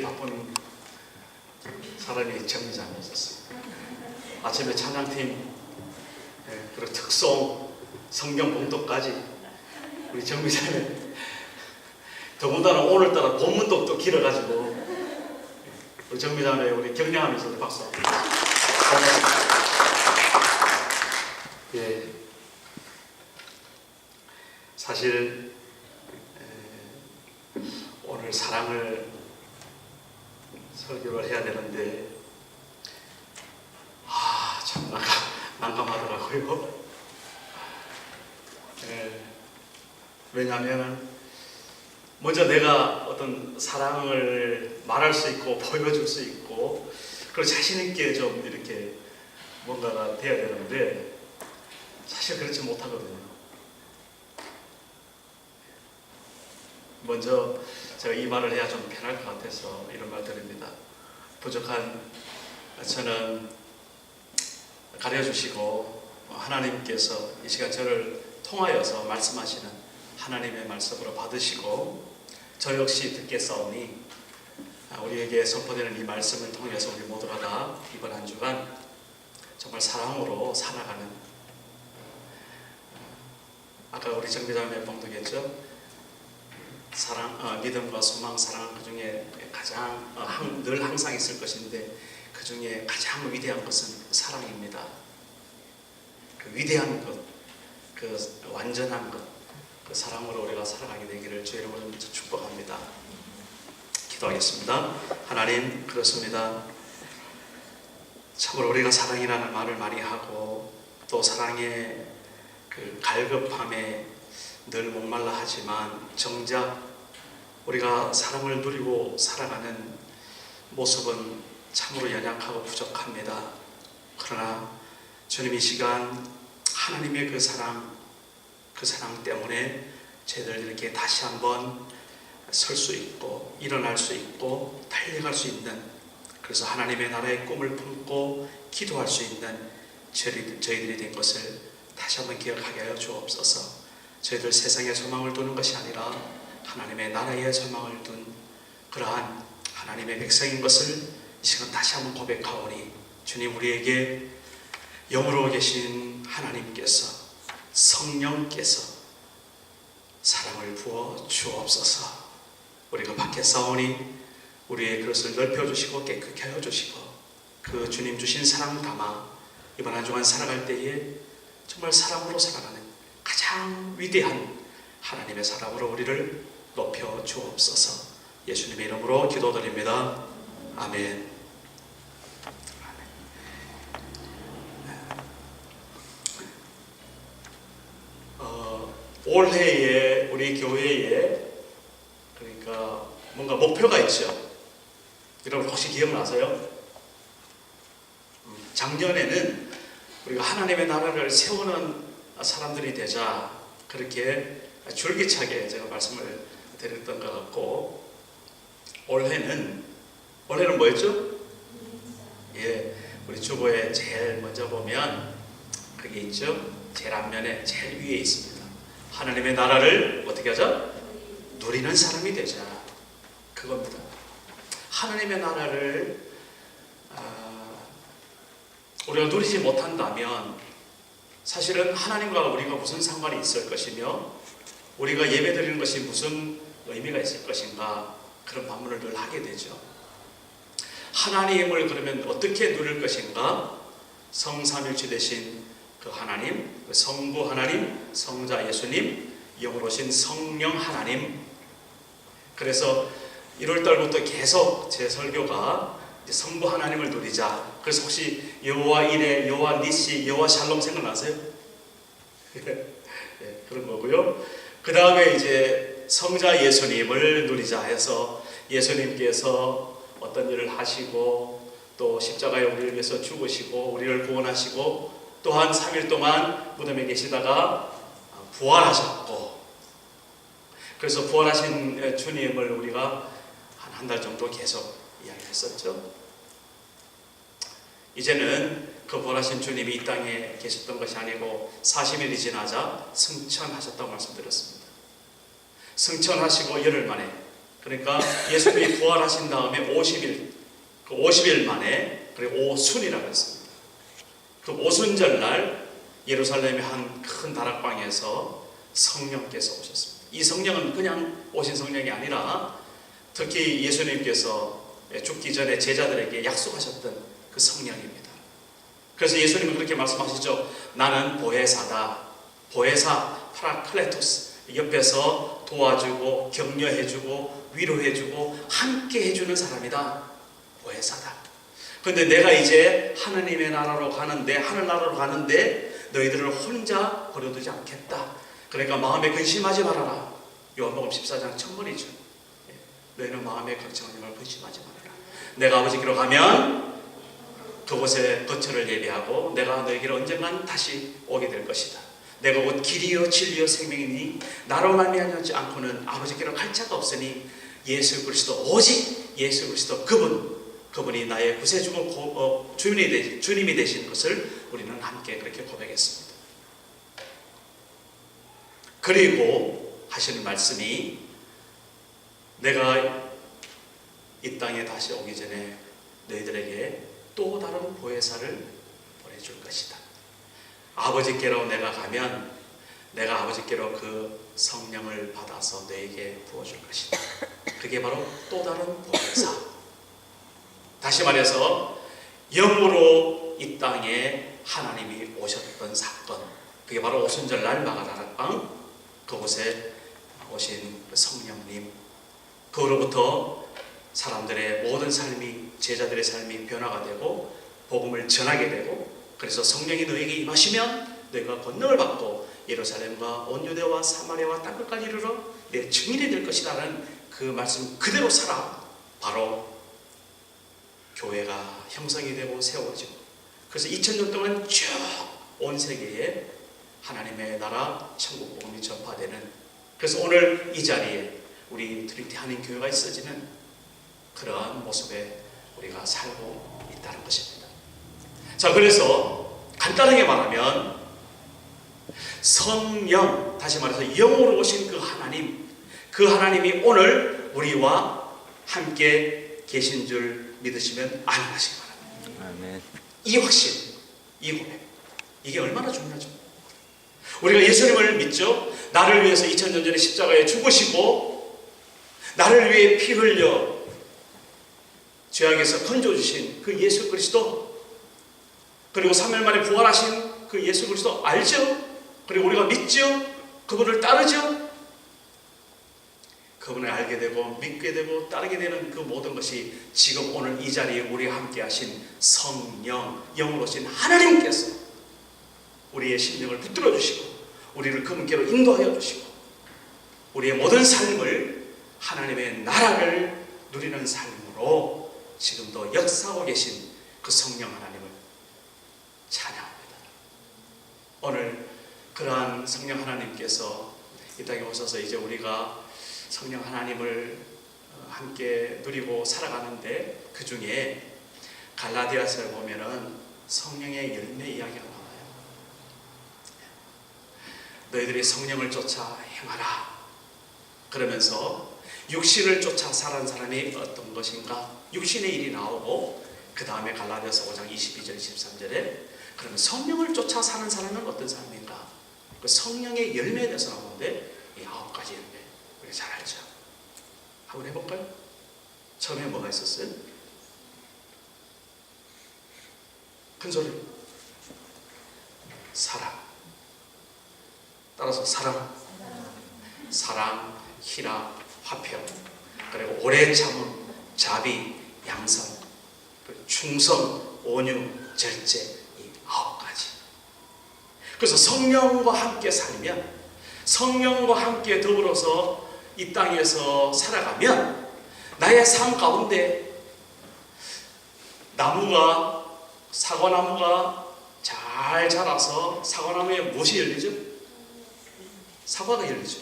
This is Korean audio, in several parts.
바쁜 사람이 정리장에 있었어요. 아침에 찬양팀, 그리고 특송, 성경 봉독까지 우리 정미자님, 더군다나 오늘따라 본문독도 길어가지고 우리 정미자님 우리 격려하면서 우리 박수 한번. 예, 사실 오늘 사랑을 설교를 해야 되는데 참 난감하더라고요. 왜냐하면 먼저 내가 어떤 사랑을 말할 수 있고 보여줄 수 있고 그리고 자신 있게 좀 이렇게 뭔가가 돼야 되는데 사실 그렇지 못하거든요. 먼저 제가 이 말을 해야 좀 편할 것 같아서 이런 말 드립니다. 부족한 저는 가려주시고 하나님께서 이 시간 저를 통하여서 말씀하시는 하나님의 말씀으로 받으시고 저 역시 듣겠사오니 우리에게 선포되는 이 말씀을 통해서 우리 모두가 다 이번 한 주간 정말 사랑으로 살아가는, 아까 우리 정비자매 봉독했죠. 사랑, 믿음과 소망, 사랑 그 중에 가장 늘 항상 있을 것인데 그 중에 가장 위대한 것은 사랑입니다. 그 위대한 것, 그 완전한 것, 그 사랑으로 우리가 살아가게 되기를 주의 이름으로 축복합니다. 기도하겠습니다. 하나님, 그렇습니다. 참으로 우리가 사랑이라는 말을 많이 하고 또 사랑의 그 갈급함에 늘 목말라 하지만 정작 우리가 사랑을 누리고 살아가는 모습은 참으로 연약하고 부족합니다. 그러나 주님 이 시간 하나님의 그 사랑 때문에 저희들 이렇게 다시 한번 설 수 있고 일어날 수 있고 달려갈 수 있는, 그래서 하나님의 나라의 꿈을 품고 기도할 수 있는 저희들이 된 것을 다시 한번 기억하게 하여 주옵소서. 저희들 세상의 소망을 두는 것이 아니라 하나님의 나라의 소망을 둔 그러한 하나님의 백성인 것을 이 시간 다시 한번 고백하오니 주님, 우리에게 영으로 계신 하나님께서, 성령께서 사랑을 부어 주옵소서. 우리가 밖에 싸우니 우리의 그릇을 넓혀주시고 깨끗게 하여 주시고 그 주님 주신 사랑 담아 이번 한 주간 살아갈 때에 정말 사랑으로 살아가는 가장 위대한 하나님의 사랑으로 우리를 높여 주옵소서. 예수님의 이름으로 기도드립니다. 아멘. 올해에 우리 교회에 그러니까 뭔가 목표가 있죠. 여러분 혹시 기억나세요? 작년에는 우리가 하나님의 나라를 세우는 사람들이 되자 그렇게 줄기차게 제가 말씀을 드렸던 것 같고, 올해는 뭐였죠? 예, 우리 주보에 제일 먼저 보면 그게 있죠. 제일 앞면에 제일 위에 있습니다. 하나님의 나라를 어떻게 하자? 누리는 사람이 되자. 그겁니다. 하나님의 나라를 우리가 누리지 못한다면 사실은 하나님과 우리가 무슨 상관이 있을 것이며 우리가 예배드리는 것이 무슨 의미가 있을 것인가, 그런 반문을 늘 하게 되죠. 하나님을 그러면 어떻게 누릴 것인가? 성삼일체 되신 그 하나님, 그 성부 하나님, 성자 예수님, 영으로신 성령 하나님. 그래서 1월달부터 계속 제 설교가 성부 하나님을 누리자. 그래서 혹시 여호와 이레, 여호와 니시, 여호와 샬롬 생각나세요? 네, 그런 거고요. 그 다음에 이제 성자 예수님을 누리자 해서 예수님께서 어떤 일을 하시고 또 십자가에 우리를 위해서 죽으시고 우리를 구원하시고 또한 3일 동안 무덤에 계시다가 부활하셨고, 그래서 부활하신 주님을 우리가 한 달 정도 계속 이야기했었죠. 이제는 그 부활하신 주님이 이 땅에 계셨던 것이 아니고 40일이 지나자 승천하셨다고 말씀드렸습니다. 승천하시고 열흘 만에 그 그러니까 예수님이 부활하신 다음에 50일, 그 50일 만에, 그리고 오순이라고 했습니다. 그 오순절 날 예루살렘의 한 큰 다락방에서 성령께서 오셨습니다. 이 성령은 그냥 오신 성령이 아니라 특히 예수님께서 죽기 전에 제자들에게 약속하셨던 그 성령입니다. 그래서 예수님은 그렇게 말씀하시죠. 나는 보혜사다. 보혜사, 파라클레토스. 옆에서 도와주고 격려해주고 위로해주고 함께 해주는 사람이다. 보혜사다. 그런데 내가 이제 하느님의 나라로 가는데, 하늘나라로 가는데 너희들을 혼자 버려두지 않겠다. 그러니까 마음에 근심하지 말아라. 요한복음 14장 첫문이죠. 너희는 마음에 걱정하지 말고 근심하지 말아라. 내가 아버지께로 가면 그곳에 거처를 예비하고 내가 너희에게로 언젠간 다시 오게 될 것이다. 내가 곧 길이요 진리요 생명이니 나로 말미암지 않고는 아버지께로 갈 자가 없으니 예수 그리스도, 오직 예수 그리스도 그분이 나의 구세주고 주님이 되신 것을 우리는 함께 그렇게 고백했습니다. 그리고 하시는 말씀이 내가 이 땅에 다시 오기 전에 너희들에게 또 다른 보혜사를 보내줄 것이다. 아버지께로 내가 가면 내가 아버지께로 그 성령을 받아서 너에게 부어줄 것이다. 그게 바로 또 다른 보혜사. 다시 말해서 영으로 이 땅에 하나님이 오셨던 사건, 그게 바로 오순절날 마가다락방 그곳에 오신 성령님, 그로부터 사람들의 모든 삶이, 제자들의 삶이 변화가 되고 복음을 전하게 되고, 그래서 성령이 너에게 임하시면 너희가 권능을 받고 예루살렘과 온 유대와 사마리아와 땅끝까지 이르러 내 증인이 될 것이라는 그 말씀 그대로 살아 바로 교회가 형성이 되고 세워지고, 그래서 2000년 동안 쭉 온 세계에 하나님의 나라 천국 복음이 전파되는, 그래서 오늘 이 자리에 우리 트리니티 한인교회가 있어지는 그러한 모습에 우리가 살고 있다는 것입니다. 자, 그래서 간단하게 말하면 성령, 다시 말해서 영으로 오신 그 하나님, 그 하나님이 오늘 우리와 함께 계신 줄 믿으시면 아멘하시기 바랍니다. 아멘. 이 확신, 이 고백, 이게 얼마나 중요하죠. 우리가 예수님을 믿죠. 나를 위해서 2000년 전에 십자가에 죽으시고 나를 위해 피 흘려 죄악에서 건져주신 그 예수 그리스도, 그리고 3일 만에 부활하신 그 예수 그리스도 알죠? 그리고 우리가 믿죠? 그분을 따르죠? 그분을 알게 되고 믿게 되고 따르게 되는 그 모든 것이 지금 오늘 이 자리에 우리와 함께 하신 성령, 영으로 오신 하나님께서 우리의 심령을 붙들어 주시고 우리를 그분께로 인도하여 주시고 우리의 모든 삶을 하나님의 나라를 누리는 삶으로 지금도 역사하고 계신 그 성령 하나님을 찬양합니다. 오늘 그러한 성령 하나님께서 이 땅에 오셔서 이제 우리가 성령 하나님을 함께 누리고 살아가는데, 그 중에 갈라디아서를 보면은 성령의 열매 이야기가 나와요. 너희들이 성령을 쫓아 행하라. 그러면서 육신을 쫓아 살아온 사람이 어떤 것인가? 육신의 일이 나오고, 그 다음에 갈라디아서 5장 22절 23절에 그러면 성령을 쫓아 사는 사람은 어떤 사람인가? 그 성령의 열매에 대해서 나오는데 이 9가지 열매 우리가 잘 알죠. 한번 해볼까요? 처음에 뭐가 있었어요? 큰 소리. 사랑. 따라서 사랑, 희락, 화평, 그리고 오래 참음, 자비, 양선, 충성, 온유, 절제, 이 9가지. 그래서 성령과 함께 살면, 성령과 함께 더불어서 이 땅에서 살아가면 나의 삶 가운데 나무가, 사과나무가 잘 자라서 사과나무에 무엇이 열리죠? 사과가 열리죠.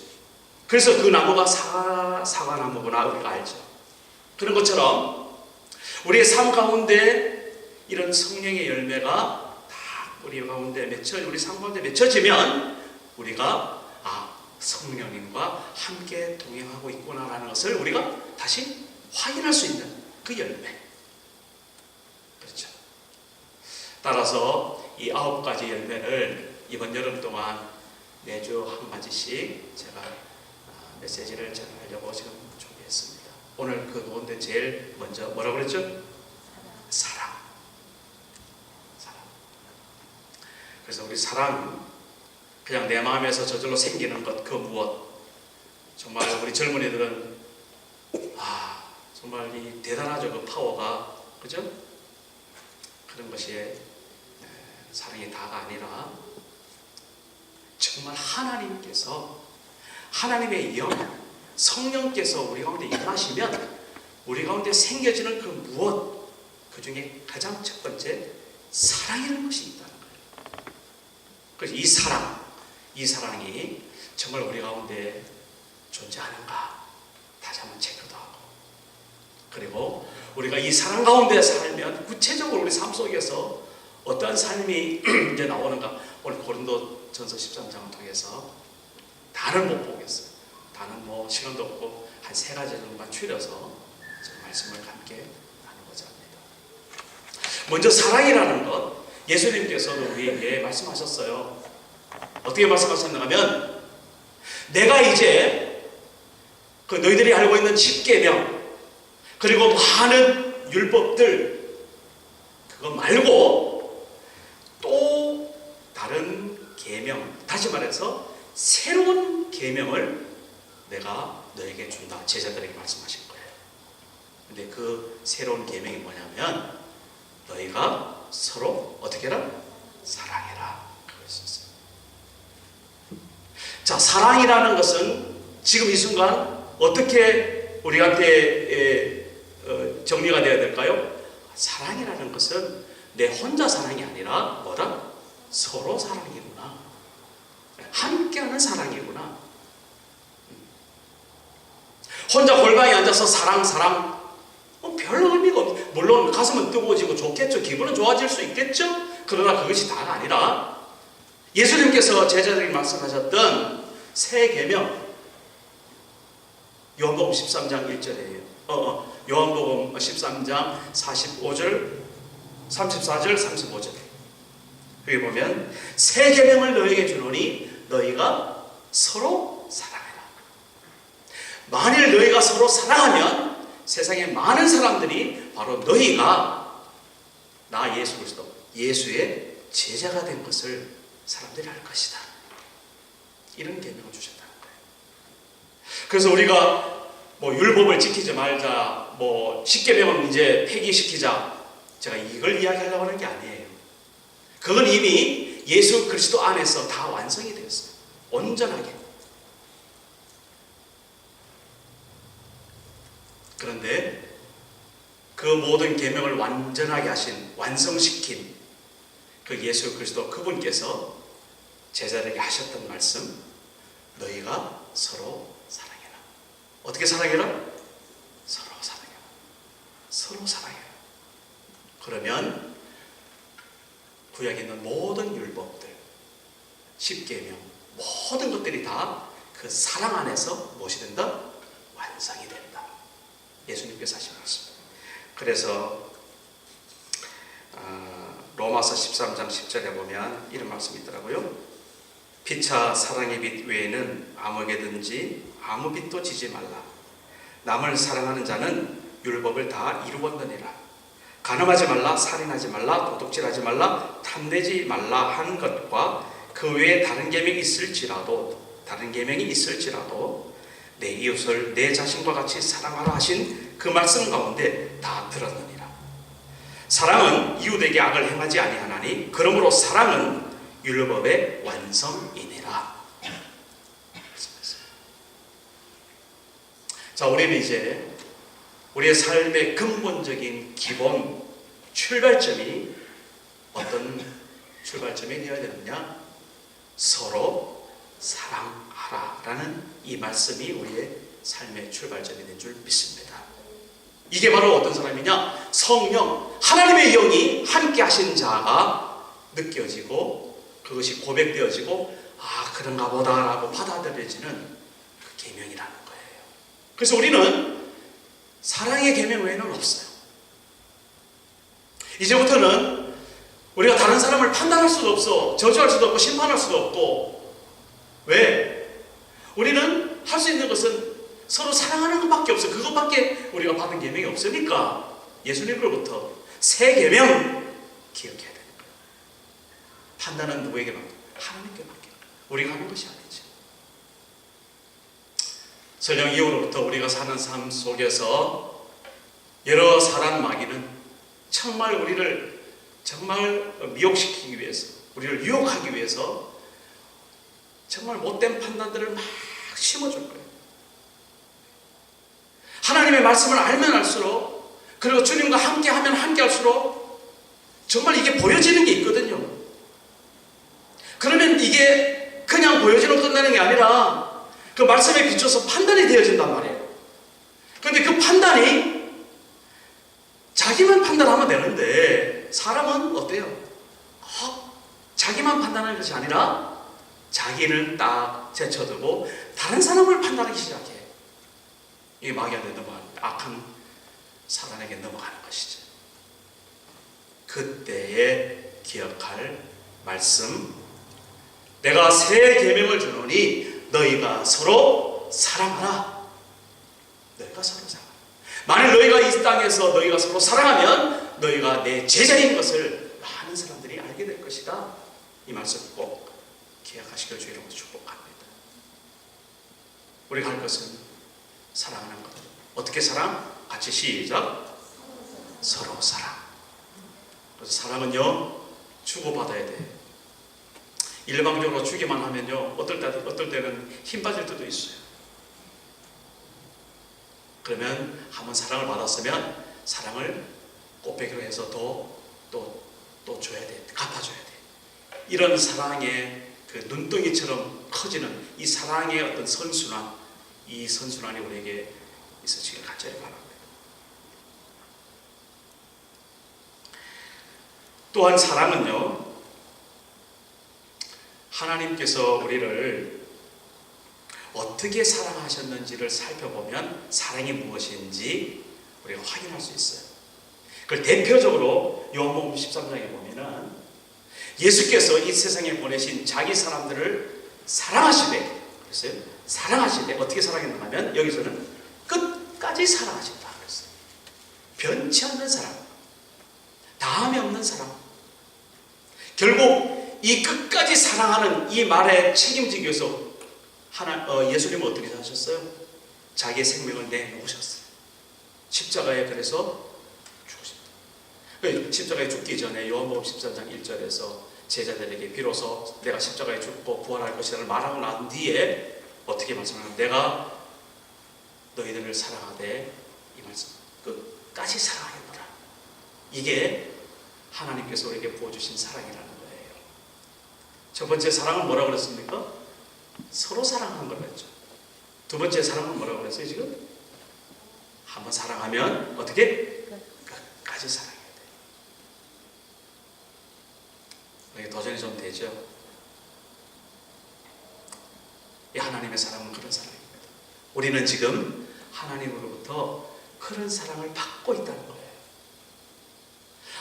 그래서 그 나무가 사과나무구나 우리가 알죠. 그런 것처럼 우리의 삶 가운데 이런 성령의 열매가 다 우리 가운데 우리 삶 가운데 맺혀지면 우리가 성령님과 함께 동행하고 있구나라는 것을 우리가 다시 확인할 수 있는 그 열매. 그렇죠. 따라서 이 9가지 열매를 이번 여름 동안 매주 한 가지씩 제가 메시지를 전하려고 지금 준비했습니다. 오늘 그 가운데 제일 먼저 뭐라고 그랬죠? 사랑. 사랑. 그래서 우리 사랑, 그냥 내 마음에서 저절로 생기는 것, 그 무엇. 정말 우리 젊은이들은 정말 이 대단하죠. 그 파워가. 그죠? 그런 것이 사랑이 다가 아니라 정말 하나님의 영, 성령께서 우리 가운데 임하시면 우리 가운데 생겨지는 그 무엇, 그 중에 가장 첫 번째 사랑이라는 것이 있다는 거예요. 그래서 이 사랑이 정말 우리 가운데 존재하는가 다시 한번 체크도 하고, 그리고 우리가 이 사랑 가운데 살면 구체적으로 우리 삶 속에서 어떠한 삶이 이제 나오는가. 오늘 고린도전서 13장을 통해서 다는 못 보겠어요. 다는 뭐 시간도 없고 한 3가지 정도만 추려서 말씀을 함께 나누고자 합니다. 먼저 사랑이라는 것, 예수님께서도 우리에게 말씀하셨어요. 어떻게 말씀하셨는가 하면, 내가 이제 그 너희들이 알고 있는 10계명 그리고 많은 율법들 그거 말고 또 다른 계명, 다시 말해서 새로운 계명을 내가 너에게 준다, 제자들에게 말씀하신 거예요. 근데 그 새로운 계명이 뭐냐면 너희가 서로 어떻게 해라? 사랑해라. 그랬었어요. 자, 사랑이라는 것은 지금 이 순간 어떻게 우리한테 정리가 되어야 될까요? 사랑이라는 것은 내 혼자 사랑이 아니라 뭐다? 서로 사랑이구나. 함께하는 사랑이구나. 혼자 골방에 앉아서 사랑 별 의미가 없. 물론 가슴은 뜨거워지고 좋겠죠. 기분은 좋아질 수 있겠죠. 그러나 그것이 다가 아니라 예수님께서 제자들에게 말씀하셨던 새 계명, 요한복음 13장 1절이에요. 요한복음 13장 45절, 34절, 35절. 여기 보면 새 계명을 너희에게 주노니 너희가 서로 사랑해라. 만일 너희가 서로 사랑하면 세상의 많은 사람들이 바로 너희가 나 예수 그리스도, 예수의 제자가 된 것을 사람들이 알 것이다. 이런 계명을 주셨다는 거예요. 그래서 우리가 뭐 율법을 지키지 말자, 뭐 10계명을 이제 폐기시키자, 제가 이걸 이야기하려고 하는 게 아니에요. 그건 이미 예수 그리스도 안에서 다 완성이 되었어요. 온전하게. 그런데 그 모든 계명을 완전하게 하신, 완성시킨 그 예수 그리스도 그분께서 제자들에게 하셨던 말씀, 너희가 서로 사랑해라. 어떻게 사랑해라? 서로 사랑해라. 서로 사랑해라. 그러면 구약에 있는 모든 율법들, 10계명, 모든 것들이 다 그 사랑 안에서 무엇이 된다? 완성이 된다. 예수님께서 하신 말씀. 그래서 로마서 13장 10절에 보면 이런 말씀이 있더라고요. 피차 사랑의 빛 외에는 아무에게든지 아무 빛도 지지 말라. 남을 사랑하는 자는 율법을 다 이루었느니라. 간음하지 말라, 살인하지 말라, 도둑질하지 말라, 탐내지 말라 한 것과 그 외에 다른 계명이 있을지라도 내 이웃을 내 자신과 같이 사랑하라 하신 그 말씀 가운데 다 들었느니라. 사랑은 이웃에게 악을 행하지 아니하나니 그러므로 사랑은 율법의 완성이니라. 자, 우리는 이제 우리의 삶의 근본적인 기본 출발점이 어떤 출발점이 되어야 되느냐? 서로 사랑하라라는 이 말씀이 우리의 삶의 출발점이 된 줄 믿습니다. 이게 바로 어떤 사람이냐? 성령, 하나님의 영이 함께 하신 자가 느껴지고 그것이 고백되어지고 아, 그런가 보다라고 받아들여지는 그 계명이라는 거예요. 그래서 우리는 사랑의 계명 외에는 없어요. 이제부터는 우리가 다른 사람을 판단할 수도 없어, 저주할 수도 없고 심판할 수도 없고. 왜? 우리는 할 수 있는 것은 서로 사랑하는 것밖에 없어. 그것밖에 우리가 받은 계명이 없으니까 예수님으로부터 새 계명 기억해야 되는 거예요. 판단은 누구에게 맡겨? 하나님께 맡겨. 우리가 하는 것이 아니죠. 설령 이후로부터 우리가 사는 삶 속에서 여러 사람 마귀는 정말 우리를 정말 미혹시키기 위해서, 우리를 유혹하기 위해서 정말 못된 판단들을 막 심어줄 거예요. 하나님의 말씀을 알면 알수록, 그리고 주님과 함께하면 함께할수록 정말 이게 보여지는 게 있거든요. 그러면 이게 그냥 보여지는 끝나는 게 아니라 그 말씀에 비춰서 판단이 되어진단 말이에요. 그런데 그 판단이 자기만 판단하면 되는데 사람은 어때요? 자기만 판단하는 것이 아니라 자기를 딱 제쳐두고 다른 사람을 판단하기 시작해. 이게 마귀한테 넘어가는, 악한 사단에게 넘어가는 것이죠. 그때에 기억할 말씀, 내가 새 계명을 주노니 너희가 서로 사랑하라. 너희가 서로 사랑하라. 만일 너희가 이 땅에서 너희가 서로 사랑하면 너희가 내 제자인 것을 많은 사람들이 알게 될 것이다. 이 말씀 꼭 기억하시길 주의 이름으로 축복합니다. 우리가 할 것은 사랑하는 것. 어떻게 사랑? 같이 시작. 서로 사랑. 그래서 사랑은요, 주고받아야 돼. 일방적으로 주기만 하면요, 어떨 때는 힘 빠질 때도 있어요. 그러면 한번 사랑을 받았으면 사랑을 꽃배기로 해서 또 줘야 돼. 갚아줘야 돼. 이런 사랑의 그 눈덩이처럼 커지는 이 사랑의 어떤 선순환, 이 선순환이 우리에게 있어지길 간절히 바랍니다. 또한 사랑은요, 하나님께서 우리를 어떻게 사랑하셨는지를 살펴보면 사랑이 무엇인지 우리가 확인할 수 있어요. 그걸 대표적으로 요한복음 13장에 보면은 예수께서 이 세상에 보내신 자기 사람들을 사랑하시되, 그랬어요. 사랑하시되 어떻게 사랑했나 하면 여기서는 끝까지 사랑하신다 그랬어요. 변치 않는 사랑, 다함이 없는 사랑. 결국 이 끝까지 사랑하는 이 말에 책임지기 위해서 예수님은 어떻게 하셨어요? 자기의 생명을 내놓으셨어요. 십자가에 그래서 죽으셨다. 십자가에 죽기 전에 요한복음 13장 1절에서 제자들에게 비로소 내가 십자가에 죽고 부활할 것이라는 말하고 난 뒤에 어떻게 말씀하냐면 내가 너희들을 사랑하되, 이 말씀 끝까지 사랑하였노라. 이게 하나님께서 우리에게 부어주신 사랑이라는 거예요. 첫 번째 사랑은 뭐라고 그랬습니까? 서로 사랑하는 걸 했죠. 두 번째 사랑은 뭐라고 그랬어요 지금? 한번 사랑하면 어떻게? 끝까지 사랑해야 돼요. 도전이 좀 되죠? 이 하나님의 사랑은 그런 사랑입니다. 우리는 지금 하나님으로부터 그런 사랑을 받고 있다는 거예요.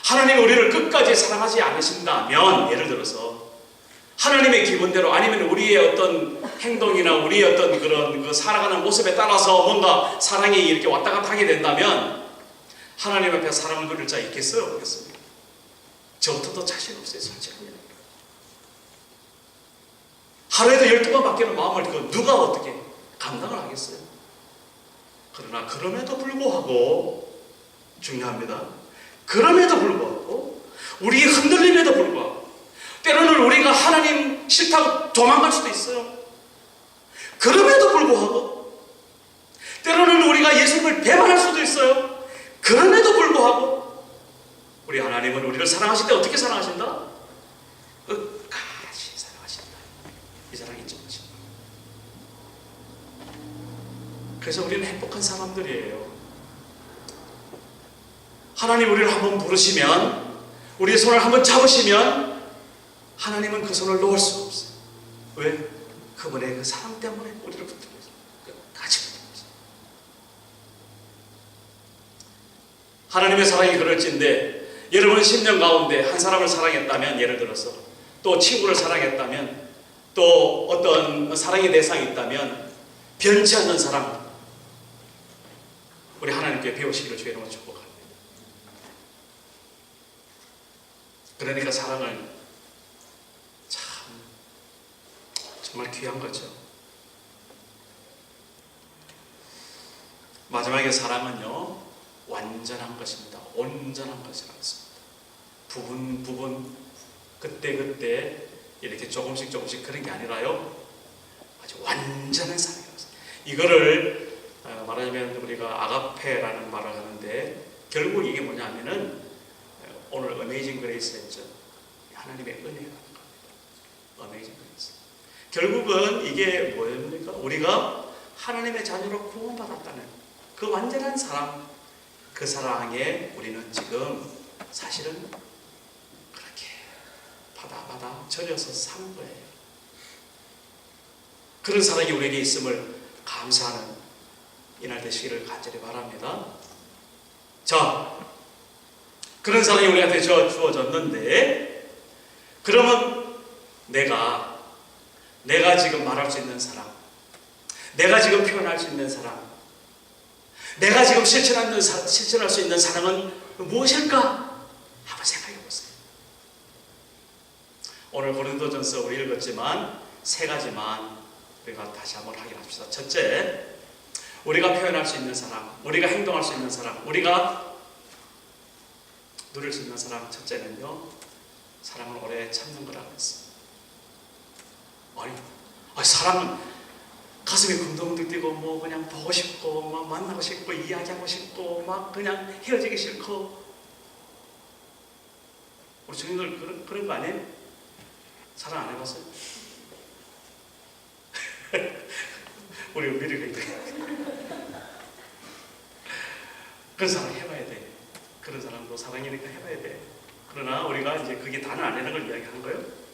하나님이 우리를 끝까지 사랑하지 않으신다면, 예를 들어서 하나님의 기분대로 아니면 우리의 어떤 행동이나 우리의 어떤 그런 그 살아가는 모습에 따라서 뭔가 사랑이 이렇게 왔다 갔다 하게 된다면 하나님 앞에 사랑을 누릴 자 있겠어요? 없겠습니까? 저부터도 자신 없어요, 솔직히. 하루에도 12번밖에 마음을 누가 어떻게 감당을 하겠어요? 그러나 그럼에도 불구하고 중요합니다. 그럼에도 불구하고 우리의 흔들림에도 불구하고 때로는 우리가 하나님 싫다고 도망갈 수도 있어요. 그럼에도 불구하고 때로는 우리가 예수님을 배반할 수도 있어요. 그럼에도 불구하고 우리 하나님은 우리를 사랑하실 때 어떻게 사랑하신다? 끝까지 사랑하신다. 이 사랑이 있죠. 그래서 우리는 행복한 사람들이에요. 하나님 우리를 한번 부르시면, 우리의 손을 한번 잡으시면 하나님은 그 손을 놓을 수 없어요. 왜? 그분의 그 사랑 때문에 우리를 붙들고 있어요. 같이 붙들고 있어요. 하나님의 사랑이 그럴진데 여러분 10년 가운데 한 사람을 사랑했다면, 예를 들어서 또 친구를 사랑했다면, 또 어떤 사랑의 대상이 있다면 변치 않는 사랑, 우리 하나님께 배우시기를 주의 이름으로 축복합니다. 그러니까 사랑을 참 정말 귀한 거죠. 마지막에 사랑은요, 완전한 것입니다. 온전한 것이라고 했습니다. 부분 그때 이렇게 조금씩 그런 게 아니라요, 아주 완전한 사랑이라고 했습니다. 이거를 말하자면 우리가 아가페라는 말을 하는데, 결국 이게 뭐냐면은 오늘 어메이징 그레이스 했죠. 하나님의 은혜라는 겁니다. 어메이징 그레이스. 결국은 이게 뭐입니까? 우리가 하나님의 자녀로 구원받았다는 그 완전한 사랑, 그 사랑에 우리는 지금 사실은 그렇게 받아 절여서 사는 거예요. 그런 사랑이 우리에게 있음을 감사하는 이날 되시기를 간절히 바랍니다. 자, 그런 사랑이 우리한테 주어졌는데, 그러면 내가 지금 말할 수 있는 사랑, 내가 지금 표현할 수 있는 사랑, 내가 지금 실천할 수 있는 사랑은 무엇일까? 한번 생각해 보세요. 오늘 고린도전서 우리 읽었지만 세 가지만 우리가 다시 한번 확인합시다. 첫째, 우리가 표현할 수 있는 사랑, 우리가 행동할 수 있는 사랑, 우리가 누릴 수 있는 사랑. 첫째는요, 사랑을 오래 참는 거라고 했습니다. 아니 사랑은 가슴이 군덕군덕 뛰고 뭐 그냥 보고 싶고 막 만나고 싶고 이야기하고 싶고 막 그냥 헤어지기 싫고, 우리 주님들 그런 거 아니에요? 사랑 안 해봤어요? 우리 은밀이가 있대. 그런 사랑 해봐야 돼. 그런 사람도 사랑이니까 해봐야 돼. 그러나 우리가 이제 그게 다는 아니라는 걸 이야기하는 거예요.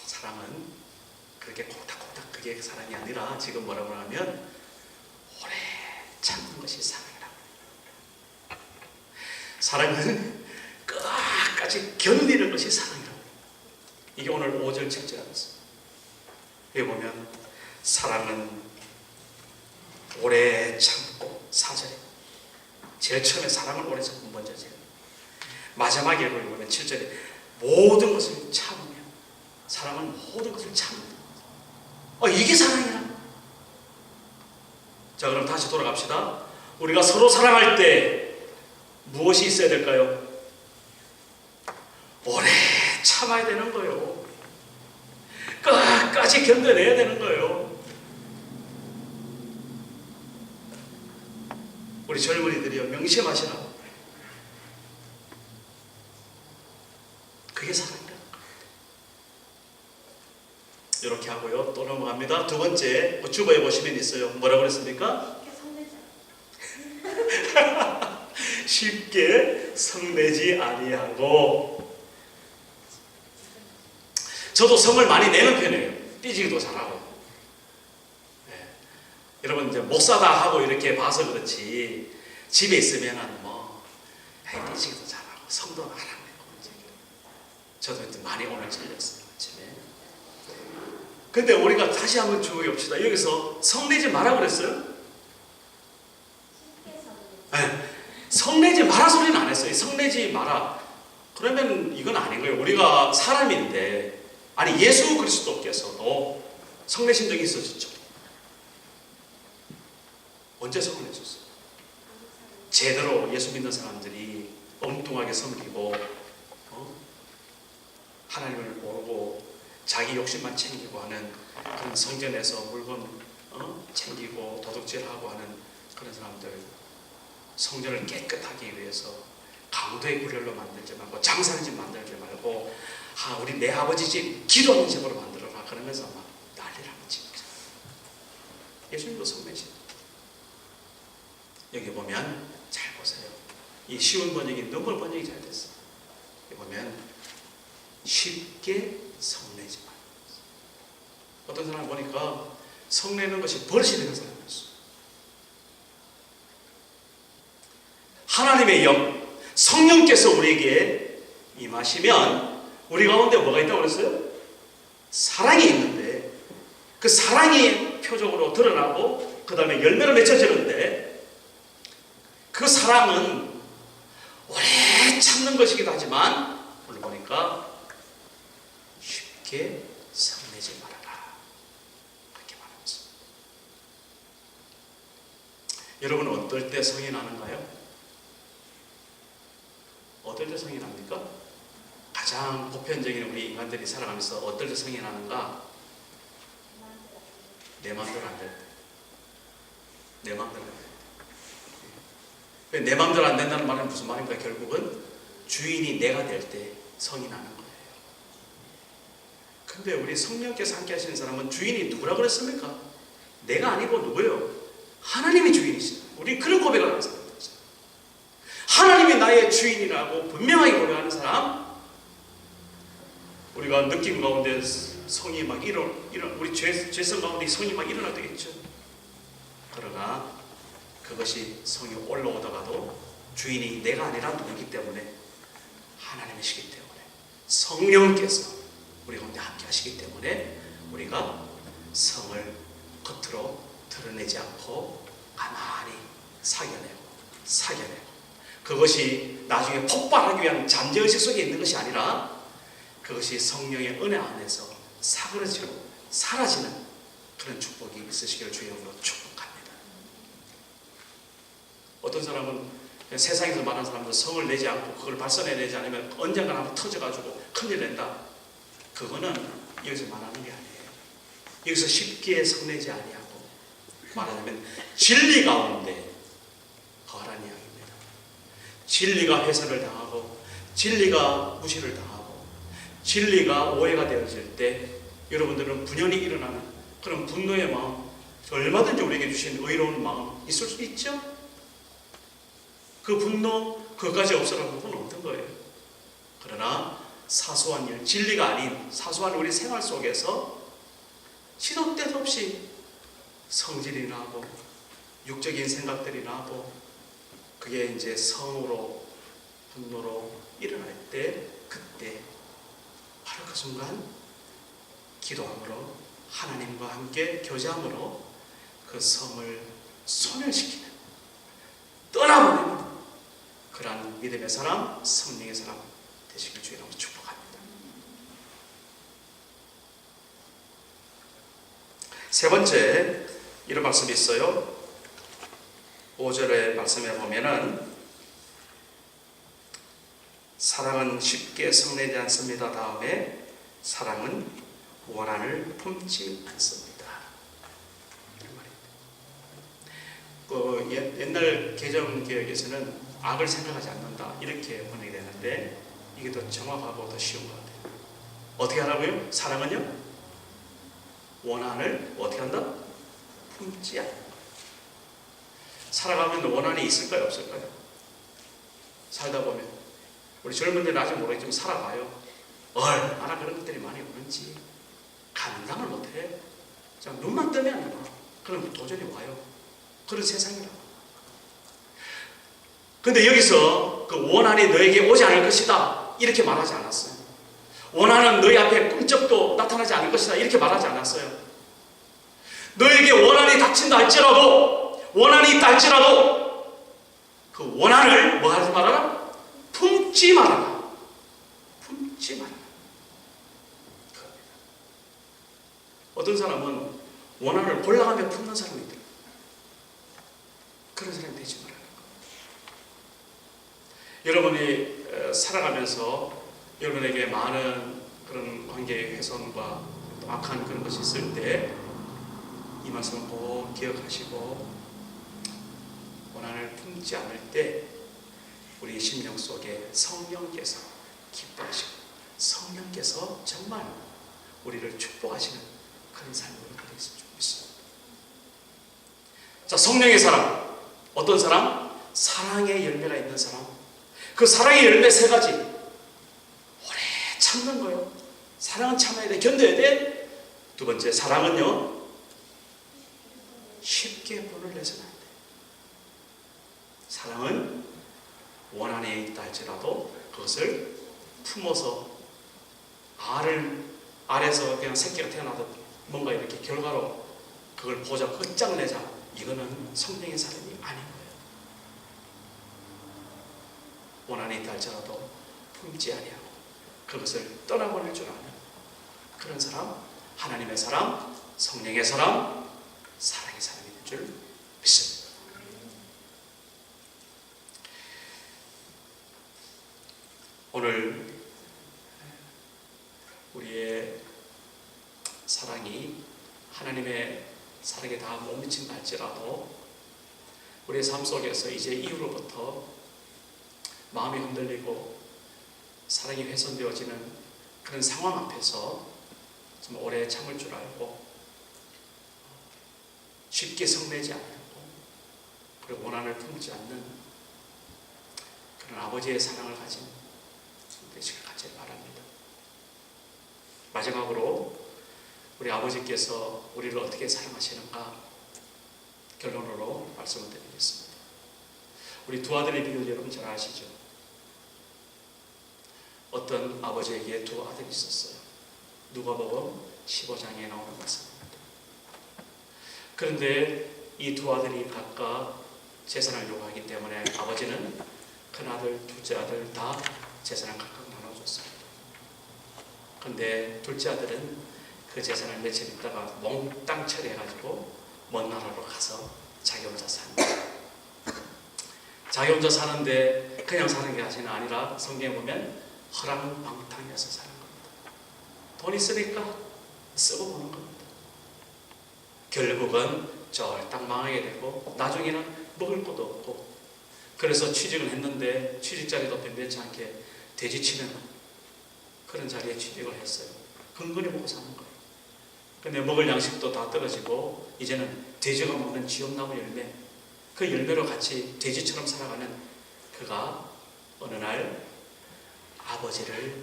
사랑은 그렇게 콕닥콕닥 그게 사랑이 아니라, 지금 뭐라고 하면 오래 참는 것이 사랑이라고. 사랑은 끝까지 견디는 것이 사랑이라고. 이게 오늘 5절 7절에 있습니다. 여기 보면 사랑은 오래 참고, 4절에 제일 처음에 사랑을 오래 참고 먼저 제일 마지막에 보면 7절에 모든 것을 참으며, 사랑은 모든 것을 참는다. 이게 사랑이야. 자, 그럼 다시 돌아갑시다. 우리가 서로 사랑할 때 무엇이 있어야 될까요? 오래 참아야 되는 거예요. 끝까지 견뎌내야 되는 거예요. 우리 젊은이들이요, 명심하시라. 그게 사랑이다. 이렇게 하고요, 또 넘어갑니다. 두 번째, 주보에 보시면 있어요. 뭐라고 그랬습니까? 쉽게 성내지 아니하고. 저도 성을 많이 내는 편이에요. 삐지기도 잘하고. 네. 여러분 이제 목사다 하고 이렇게 봐서 그렇지, 집에 있으면은 뭐 삐지기도 잘하고 성도 안 하고. 저도 이제 많이 오늘 질렸어요, 아침에. 근데 우리가 다시 한번 주목해 봅시다. 여기서 성내지 마라 그랬어요? 네. 성내지 마라 소리는 안 했어요. 성내지 마라. 그러면 이건 아닌 거예요. 우리가 사람인데, 아니 예수 그리스도께서도 성내신 적이 있으셨죠? 언제 성을 내셨어요? 제대로 예수 믿는 사람들이 엉뚱하게 섬기고 하나님을 모르고 자기 욕심만 챙기고 하는 그런 성전에서 물건 챙기고 도둑질하고 하는 그런 사람들, 성전을 깨끗하기 위해서 강도의 구렬로 만들지 말고, 장사는 집 만들지 말고, 우리 내 아버지 집 기도하는 집으로 만들어라 그러면서 막 난리를 하는 집이죠. 예수님도 성내신. 여기 보면 잘 보세요. 이 쉬운 번역이 너무 번역이 잘 됐어요. 보면 쉽게 성내지 말. 어떤 사람 보니까 성내는 것이 버릇이 되는 사람이 있어요. 하나님의 영, 성령께서 우리에게 임하시면 우리 가운데 뭐가 있다고 그랬어요? 사랑이 있는데 그 사랑이 표적으로 드러나고 그 다음에 열매로 맺혀지는데 그 사랑은 오래 참는 것이기도 하지만 오늘 보니까 쉽게 성내지 말아라 그렇게 말합니다. 여러분은 어떨 때 성이 나는가요? 어떨 때 성이 납니까? 가장 보편적인 우리 인간들이 살아가면서 어떨 때 성이 나는가? 내 마음대로 안 될 때. 내 마음대로 안 될 때. 내 마음대로 안 된다는 말은 무슨 말입니까? 결국은 주인이 내가 될 때 성이 나는 거예요. 근데 우리 성령께서 함께 하시는 사람은 주인이 누구라고 그랬습니까? 내가 아니고 누구예요? 하나님이 주인이시죠. 우리 그런 고백을 하는 사람. 하나님이 나의 주인이라고 분명하게 고백하는 사람, 우리가 느낌 가운데 성이 막 우리 죄성 가운데 성이 막 일어나되겠죠. 그러나 그것이 성이 올라오다가도 주인이 내가 아니라 누구이기 때문에 하나님이시기 때문에 성령께서 우리 가운데 함께 하시기 때문에 우리가 성을 겉으로 드러내지 않고 가만히 사겨내고 그것이 나중에 폭발하기 위한 잠재의식 속에 있는 것이 아니라 그것이 성령의 은혜 안에서 사그러지고 사라지는 그런 축복이 있으시기를 주의 이름으로 축복합니다. 어떤 사람은 세상에서 말하는 사람들 성을 내지 않고 그걸 발산해내지 않으면 언젠가 한번 터져가지고 큰일 낸다. 그거는 여기서 말하는 게 아니에요. 여기서 쉽게 성내지 아니하고 말하자면 진리 가운데 거하라는 이야기입니다. 진리가 훼손을 당하고 진리가 무시를 당하고 진리가 오해가 되어질 때 여러분들은 분연히 일어나는 그런 분노의 마음, 얼마든지 우리에게 주신 의로운 마음 있을 수 있죠? 그 분노 그것까지 없어라는 건 없는 거예요. 그러나 사소한 일, 진리가 아닌 사소한 우리 생활 속에서 시도 때도 없이 성질이 나고 육적인 생각들이 나고 그게 이제 성으로 분노로 일어날 때 그때 바로 그 순간 기도함으로 하나님과 함께 교제함으로 그 성을 소멸시키는 떠나보내는 그러한 믿음의 사람, 성령의 사람 되시길 주의 이름으로 축복합니다. 세 번째 이런 말씀이 있어요. 5절의 말씀에 보면은 사랑은 쉽게 성내지 않습니다. 다음에 사랑은 원한을 품지 않습니다. 이런 말입니다. 옛날 개정개혁에서는 악을 생각하지 않는다 이렇게 번역이 되는데 이게 더 정확하고 더 쉬운 것 같아요. 어떻게 하라고요? 사랑은요? 원한을 어떻게 한다? 품지 않는다. 살아가면 원한이 있을까요? 없을까요? 살다 보면 우리 젊은이들은 아직 모르겠지만 살아가요. 얼마나 그런 것들이 많이 오는지 감당을 못해. 그냥 눈만 뜨면 와. 그럼 도전이 와요. 그런 세상이라고. 근데 여기서 그 원한이 너에게 오지 않을 것이다 이렇게 말하지 않았어요. 원한은 너희 앞에 꿈쩍도 나타나지 않을 것이다 이렇게 말하지 않았어요. 너에게 원한이 닥친다 할지라도 원한이 있다 할지라도 그 원한을 뭐 하지 말아라? 품지 말아라. 품지 말아라. 어떤 사람은 원한을 골라가며 품는 사람이 있더라고요. 그런 사람이 되지 말아라. 여러분이 살아가면서 여러분에게 많은 그런 관계의 훼손과 또 악한 그런 것이 있을 때 이 말씀을 꼭 기억하시고 원한을 품지 않을 때 우리 심령 속에 성령께서 기뻐하시고 성령께서 정말 우리를 축복하시는 그런 삶으로 되었으면 좋겠습니다. 자, 성령의 사람 어떤 사람? 사랑의 열매가 있는 사람. 그 사랑의 열매 세 가지. 참는 거예요. 사랑은 참아야 돼. 견뎌야 돼. 두 번째, 사랑은요, 쉽게 본을 내서는 안 돼. 사랑은 원 안에 있다 할지라도 그것을 품어서 알에서 그냥 새끼가 태어나듯 뭔가 이렇게 결과로 그걸 보자, 끝장내자. 이거는 성령의 사람이 아닌 거예요. 원 안에 있다 할지라도 품지 아니하고 그것을 떠나보낼 줄 아는 그런 사람, 하나님의 사람, 성령의 사람, 사랑의 사람이 될 줄 믿습니다. 오늘 우리의 사랑이 하나님의 사랑에 다 못 미친다 할지라도 우리의 삶 속에서 이제 이후로부터 마음이 흔들리고 사랑이 훼손되어지는 그런 상황 앞에서 좀 오래 참을 줄 알고 쉽게 성내지 않고 그리고 원한을 품지 않는 그런 아버지의 사랑을 가진 되시길 간절히 바랍니다. 마지막으로 우리 아버지께서 우리를 어떻게 사랑하시는가 결론으로 말씀을 드리겠습니다. 우리 두 아들의 비유를 여러분 잘 아시죠? 어떤 아버지에게 두 아들이 있었어요. 누가복음 15장에 나오는 말씀입니다. 그런데 이 두 아들이 각각 재산을 요구하기 때문에 아버지는 큰아들, 둘째 아들 다 재산을 각각 나눠줬습니다. 그런데 둘째 아들은 그 재산을 며칠 있다가 몽땅 처리해가지고 먼 나라로 가서 자기 혼자 삽니다. 자기 혼자 사는데 그냥 사는 게 아니라 성경에 보면 허랑방탕해서 사는 겁니다. 돈 있으니까 쓰고 보는 겁니다. 결국은 쫄딱 망하게 되고 나중에는 먹을 것도 없고 그래서 취직을 했는데 취직 자리도 변변치 않게 돼지치는 그런 자리에 취직을 했어요. 근근히 먹고 사는 거예요. 근데 먹을 양식도 다 떨어지고 이제는 돼지가 먹는 지엄나무 열매 그 열매로 같이 돼지처럼 살아가는 그가 어느 날 아버지를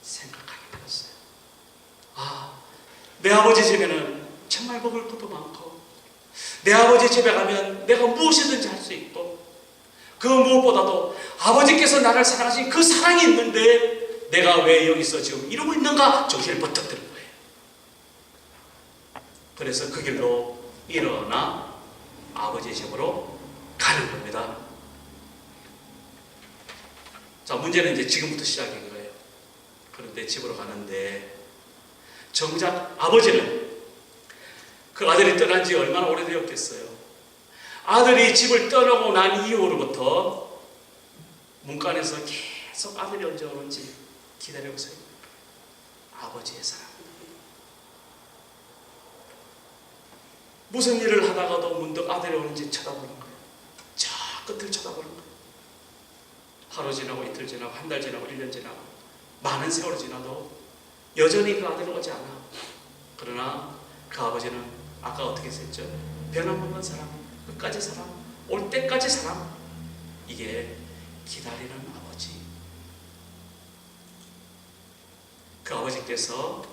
생각하게 되었어요. 내 아버지 집에는 정말 먹을 것도 많고 내 아버지 집에 가면 내가 무엇이든지 할 수 있고 그 무엇보다도 아버지께서 나를 사랑하신 그 사랑이 있는데 내가 왜 여기서 지금 이러고 있는가 정신을 번쩍 드는 거예요. 그래서 그 길로 일어나 아버지 집으로 가는 겁니다. 자, 문제는 이제 지금부터 시작인 거예요. 그런데 집으로 가는데 정작 아버지는 그 아들이 떠난 지 얼마나 오래되었겠어요. 아들이 집을 떠나고 난 이후로부터 문간에서 계속 아들이 언제 오는지 기다리고 있어요. 아버지의 사랑. 무슨 일을 하다가도 문득 아들이 오는지 쳐다보는 거예요. 저 끝을 쳐다보는 거예요. 하루 지나고 이틀 지나고 한 달 지나고 1년 지나고 많은 세월이 지나도 여전히 그 아들은 오지 않아. 그러나 그 아버지는 아까 어떻게 했죠? 변함없는 사랑, 끝까지 사랑, 올 때까지 사랑. 이게 기다리는 아버지. 그 아버지께서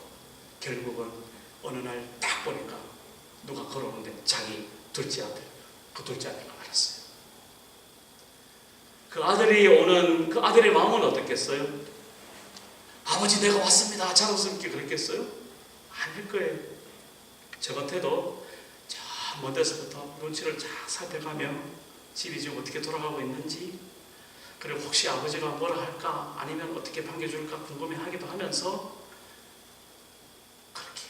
결국은 어느 날 딱 보니까 누가 걸어오는데 자기 둘째 아들, 그 둘째 아들가 알았어요. 그 아들이 오는 그 아들의 마음은 어떻겠어요? 아버지 내가 왔습니다. 자랑스럽게 그랬겠어요? 아닐 거예요. 저 같아도 저 먼 데서부터 눈치를 쫙 살펴가며 집이 지금 어떻게 돌아가고 있는지 그리고 혹시 아버지가 뭐라 할까 아니면 어떻게 반겨줄까 궁금해하기도 하면서 그렇게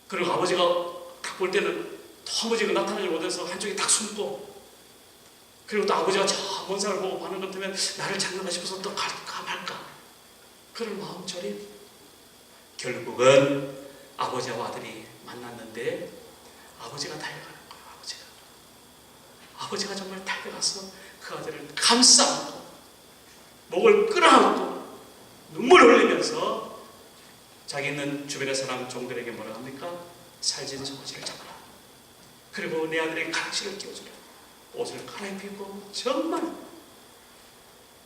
그리고 아버지가 딱 볼 때는 도무지 나타나지 못해서 한쪽에 딱 숨고 그리고 또 아버지가 저 먼 산을 보고 가는 것 같으면 나를 찾는다 싶어서 또 갈까 말까 그런 마음 졸임. 결국은 아버지와 아들이 만났는데 아버지가 달려가는 거예요. 아버지가 정말 달려가서 그 아들을 감싸고 목을 끌어안고 눈물을 흘리면서 자기는 주변의 사람 종들에게 뭐라 합니까? 살찐 소고지를 잡아라. 그리고 내 아들에게 가락실을 끼워주라. 옷을 갈아입히고 정말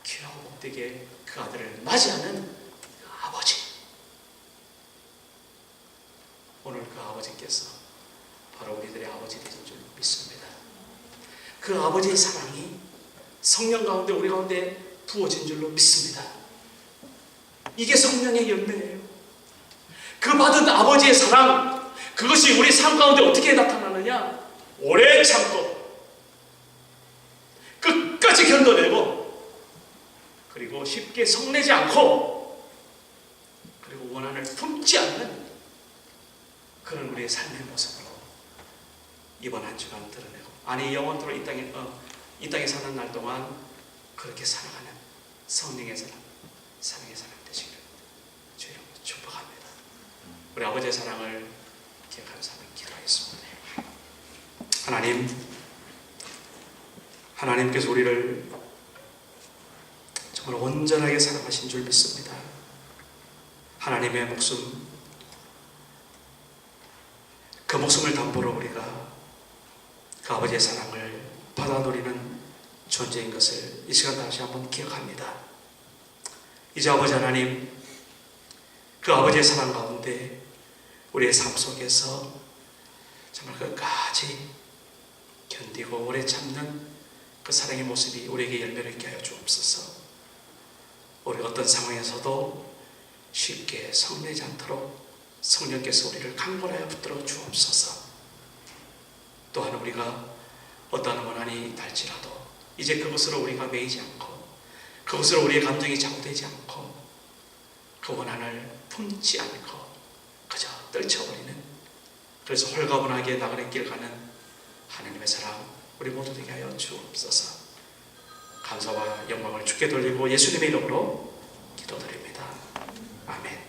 귀하고 복되게 그 아들을 맞이하는 그 아버지. 오늘 그 아버지께서 바로 우리들의 아버지 되신 줄 믿습니다. 그 아버지의 사랑이 성령 가운데 우리 가운데 부어진 줄로 믿습니다. 이게 성령의 열매예요. 그 받은 아버지의 사랑, 그것이 우리 삶 가운데 어떻게 나타나느냐? 오래 참고 끝까지 견뎌내고 그리고 쉽게 성내지 않고 그리고 원한을 품지 않는 그런 우리의 삶의 모습으로 이번 한 주간 드러내고 아니 영원토록 이 땅에 사는 날 동안 그렇게 살아가는 성령의 사랑, 사랑의 사랑 되시기를 주의 이름으로 축복합니다. 우리 아버지의 사랑을 기억하는 삶을 기도하겠습니다. 하나님께서 우리를 정말 온전하게 사랑하신 줄 믿습니다. 하나님의 목숨, 그 목숨을 담보로 우리가 그 아버지의 사랑을 받아 누리는 존재인 것을 이 시간 다시 한번 기억합니다. 이제 아버지 하나님, 그 아버지의 사랑 가운데 우리의 삶 속에서 정말 끝까지 견디고 오래 참는 그 사랑의 모습이 우리에게 열매를 있게 하여 주옵소서. 우리가 어떤 상황에서도 쉽게 성내지 않도록 성령께서 우리를 강건하여 붙들어 주옵소서. 또한 우리가 어떠한 원한이 달지라도 이제 그것으로 우리가 매이지 않고 그것으로 우리의 감정이 좌우되지 않고 그 원한을 품지 않고 그저 떨쳐버리는, 그래서 홀가분하게 나가는 길 가는 하나님의 사랑 우리 모두 되게 하여 주옵소서. 감사와 영광을 주께 돌리고 예수님의 이름으로 기도드립니다. 아멘.